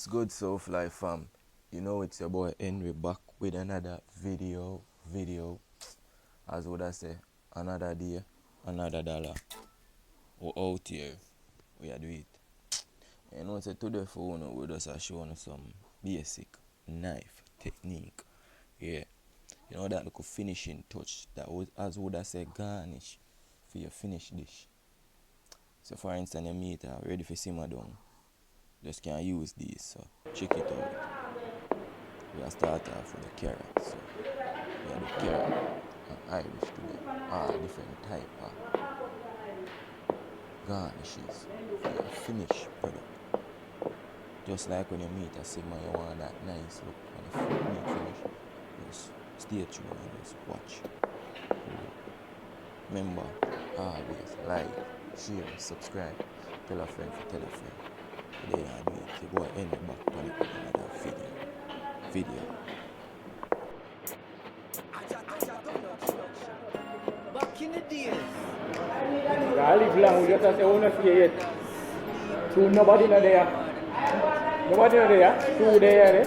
What's good, Soulfly fam? You know it's your boy Henry back with another video. As would I say, another day, another dollar. We're out here. We are doing it. You know, so today for one, we just show you some basic knife technique. Yeah. You know that little finishing touch that would, as would I say, garnish for your finished dish. So for instance, your meat are ready for simmer down. Just can use these, so check it out. We are start off with the carrot. So we have the carrot and Irish today. Different type of garnishes for your finished product. Just like when your meat is simmer, you want that nice look when the meat finish. Just stay tuned and just watch. Remember, always like, share, subscribe, tell a friend for tell a friend. Today I do it. You go end back on it with another video. Back in the days. I live long, we just say, oh, not here yet. So nobody not there. Nobody not there. Two there.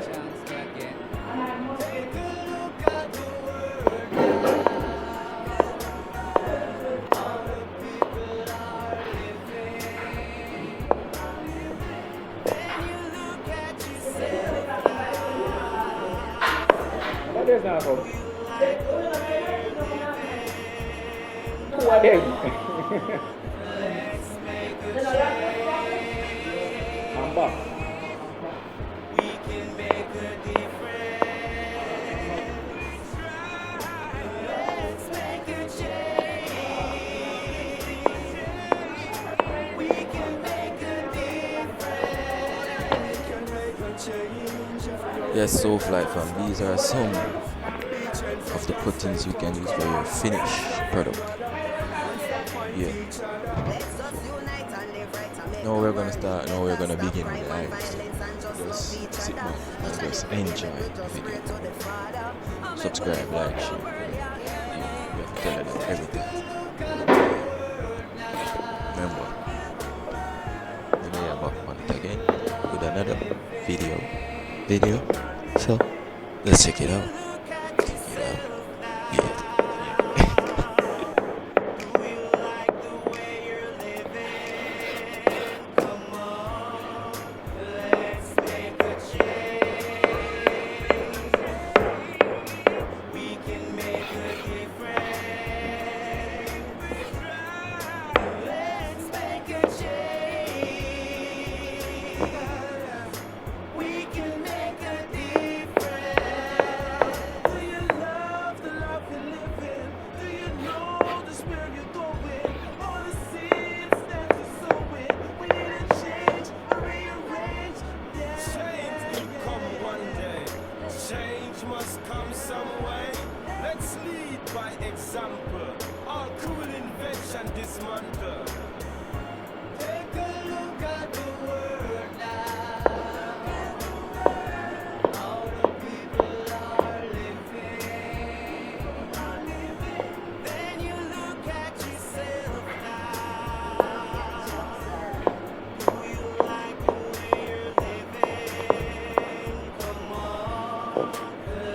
What is now? Who are they? I'm back. Yes, Soulfly fam, these are some of the cuttings you can use for your finished product. Yeah. Now we're gonna start. Now we're gonna begin with the Irish. Just sit back and just enjoy the video. Subscribe, like, share. You have to tell them everything. Remember, we are back on it again with another video. So let's check it out. Yeah. Must come some way. Let's lead by example. All cool invention dismantle. Take a look at the world now. All the people are living. Then you look at yourself now. Do you like the way you're living? Come on.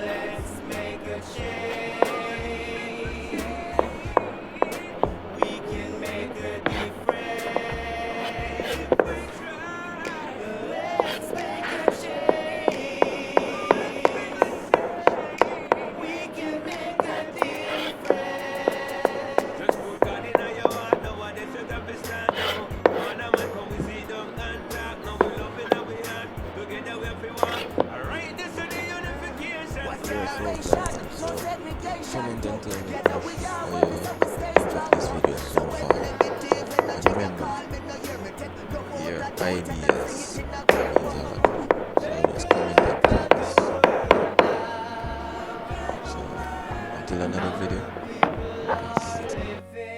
Let's make a change. We can make a difference. Let's make a change. We can make a difference. Just put God in your heart. Nobody should understand now. One of my come we sit down and talk. Now we love it and we are together where we want. Alright, this is the unification. Comment and tell me of this video so far. And remember, your ideas means a lot. So just comment and tell us. So until another video. Peace.